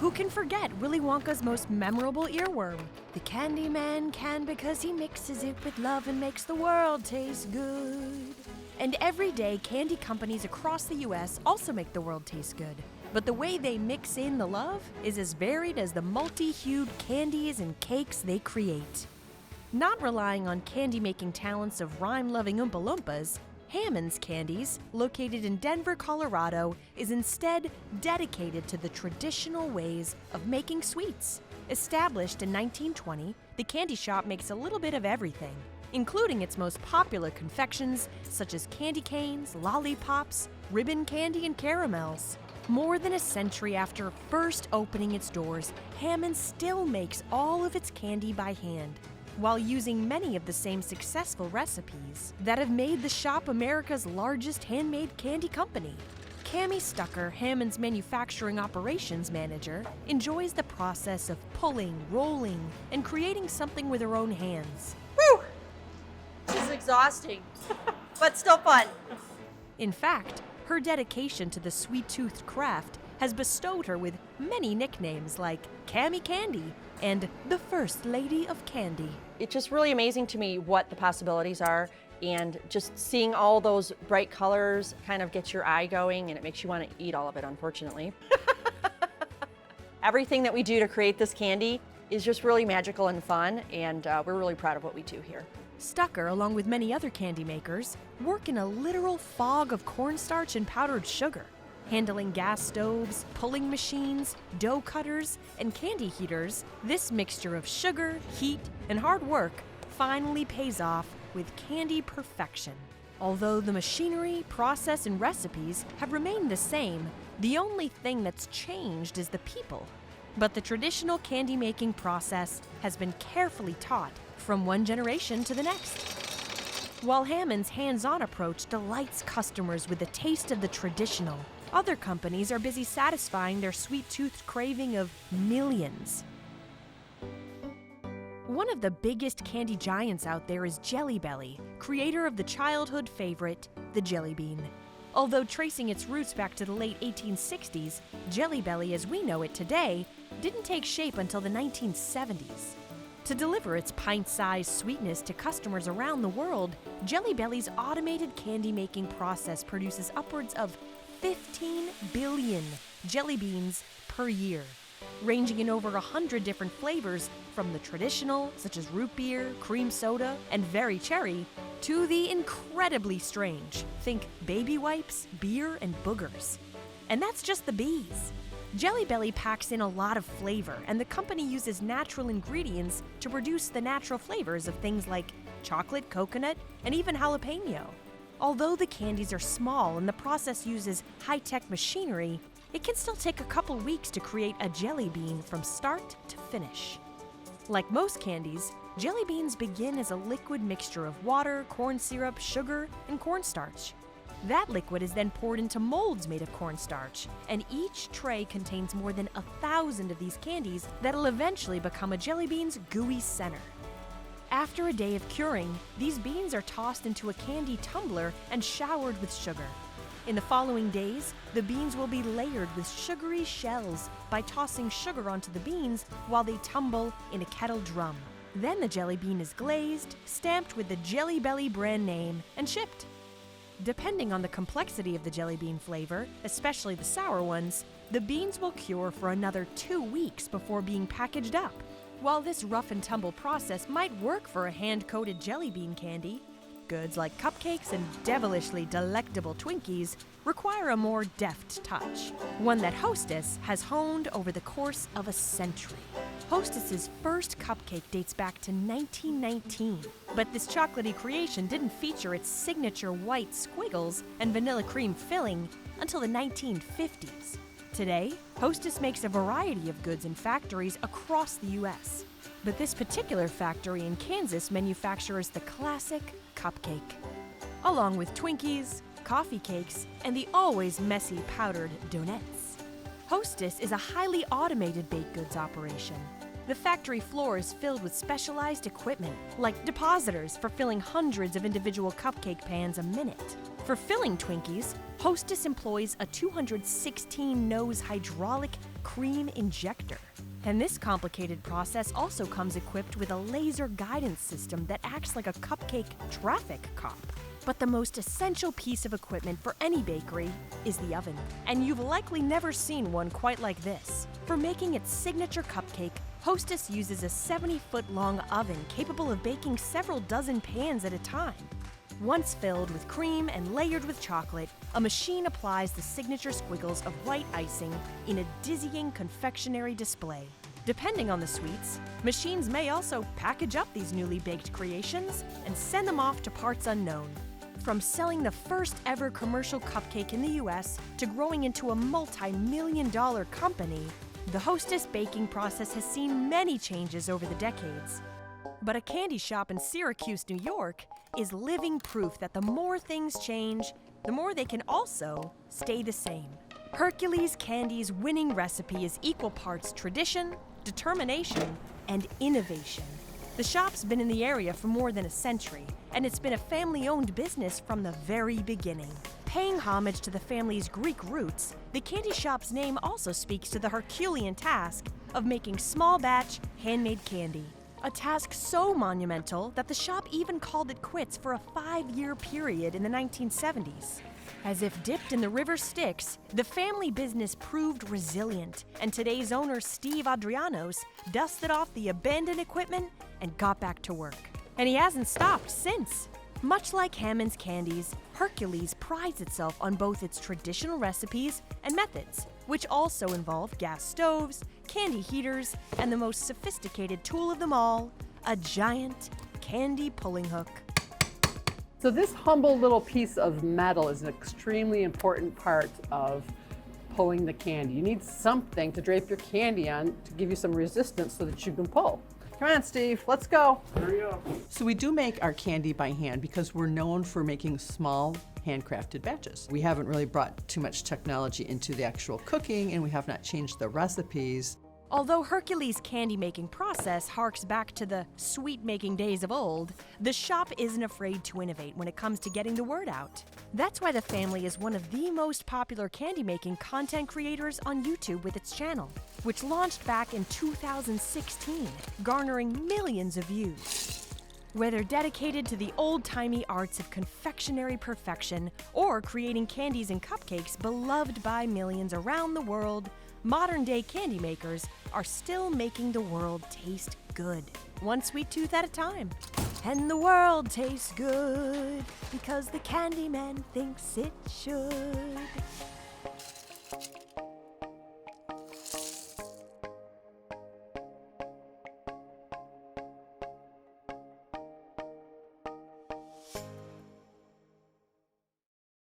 Who can forget Willy Wonka's most memorable earworm? The candy man can because he mixes it with love and makes the world taste good. And every day, candy companies across the U.S. also make the world taste good. But the way they mix in the love is as varied as the multi-hued candies and cakes they create. Not relying on candy-making talents of rhyme-loving Oompa Loompas, Hammonds Candies, located in Denver, Colorado, is instead dedicated to the traditional ways of making sweets. Established in 1920, the candy shop makes a little bit of everything, including its most popular confections such as candy canes, lollipops, ribbon candy, and caramels. More than a century after first opening its doors, Hammonds still makes all of its candy by hand, while using many of the same successful recipes that have made the shop America's largest handmade candy company. Cammie Stucker, Hammonds Manufacturing Operations Manager, enjoys the process of pulling, rolling, and creating something with her own hands. Woo! This is exhausting, but still fun. In fact, her dedication to the sweet-toothed craft has bestowed her with many nicknames like Cammie Candy and the First Lady of Candy. It's just really amazing to me what the possibilities are, and just seeing all those bright colors kind of gets your eye going, and it makes you want to eat all of it, unfortunately. Everything that we do to create this candy is just really magical and fun, and we're really proud of what we do here. Stucker, along with many other candy makers, work in a literal fog of cornstarch and powdered sugar. Handling gas stoves, pulling machines, dough cutters, and candy heaters, this mixture of sugar, heat, and hard work finally pays off with candy perfection. Although the machinery, process, and recipes have remained the same, the only thing that's changed is the people. But the traditional candy-making process has been carefully taught from one generation to the next. While Hammonds' hands-on approach delights customers with the taste of the traditional, other companies are busy satisfying their sweet-toothed craving of millions. One of the biggest candy giants out there is Jelly Belly, creator of the childhood favorite, the Jelly Bean. Although tracing its roots back to the late 1860s, Jelly Belly as we know it today didn't take shape until the 1970s. To deliver its pint-sized sweetness to customers around the world, Jelly Belly's automated candy-making process produces upwards of 15 billion jelly beans per year, ranging in over 100 different flavors from the traditional, such as root beer, cream soda, and very cherry, to the incredibly strange, think baby wipes, beer, and boogers. And that's just the bees. Jelly Belly packs in a lot of flavor, and the company uses natural ingredients to produce the natural flavors of things like chocolate, coconut, and even jalapeno. Although the candies are small and the process uses high-tech machinery, it can still take a couple weeks to create a jelly bean from start to finish. Like most candies, jelly beans begin as a liquid mixture of water, corn syrup, sugar, and cornstarch. That liquid is then poured into molds made of cornstarch, and each tray contains more than 1,000 of these candies that'll eventually become a jelly bean's gooey center. After a day of curing, these beans are tossed into a candy tumbler and showered with sugar. In the following days, the beans will be layered with sugary shells by tossing sugar onto the beans while they tumble in a kettle drum. Then the jelly bean is glazed, stamped with the Jelly Belly brand name, and shipped. Depending on the complexity of the jelly bean flavor, especially the sour ones, the beans will cure for another 2 weeks before being packaged up. While this rough and tumble process might work for a hand-coated jelly bean candy, goods like cupcakes and devilishly delectable Twinkies require a more deft touch, one that Hostess has honed over the course of a century. Hostess's first cupcake dates back to 1919, but this chocolatey creation didn't feature its signature white squiggles and vanilla cream filling until the 1950s. Today, Hostess makes a variety of goods in factories across the U.S., but this particular factory in Kansas manufactures the classic cupcake, along with Twinkies, coffee cakes, and the always messy powdered donuts. Hostess is a highly automated baked goods operation. The factory floor is filled with specialized equipment, like depositors for filling hundreds of individual cupcake pans a minute. For filling Twinkies, Hostess employs a 216-nose hydraulic cream injector. And this complicated process also comes equipped with a laser guidance system that acts like a cupcake traffic cop. But the most essential piece of equipment for any bakery is the oven. And you've likely never seen one quite like this. For making its signature cupcake, Hostess uses a 70-foot-long oven capable of baking several dozen pans at a time. Once filled with cream and layered with chocolate, a machine applies the signature squiggles of white icing in a dizzying confectionery display. Depending on the sweets, machines may also package up these newly baked creations and send them off to parts unknown. From selling the first ever commercial cupcake in the US to growing into a multi-million-dollar company, the Hostess baking process has seen many changes over the decades. But a candy shop in Syracuse, New York, is living proof that the more things change, the more they can also stay the same. Hercules Candy's winning recipe is equal parts tradition, determination, and innovation. The shop's been in the area for more than a century, and it's been a family-owned business from the very beginning. Paying homage to the family's Greek roots, the candy shop's name also speaks to the Herculean task of making small-batch, handmade candy. A task so monumental that the shop even called it quits for a 5-year period in the 1970s. As if dipped in the river Styx, the family business proved resilient, and today's owner, Steve Adrianos, dusted off the abandoned equipment and got back to work. And he hasn't stopped since. Much like Hammonds Candies, Hercules prides itself on both its traditional recipes and methods, which also involve gas stoves, candy heaters, and the most sophisticated tool of them all, a giant candy pulling hook. So this humble little piece of metal is an extremely important part of pulling the candy. You need something to drape your candy on to give you some resistance so that you can pull. Come on, Steve, let's go. Hurry up. So we do make our candy by hand because we're known for making small handcrafted batches. We haven't really brought too much technology into the actual cooking, and we have not changed the recipes. Although Hercules' candy-making process harks back to the sweet-making days of old, the shop isn't afraid to innovate when it comes to getting the word out. That's why the family is one of the most popular candy-making content creators on YouTube with its channel, which launched back in 2016, garnering millions of views. Whether dedicated to the old-timey arts of confectionery perfection or creating candies and cupcakes beloved by millions around the world, modern-day candy makers are still making the world taste good, one sweet tooth at a time. And the world tastes good because the Candyman thinks it should.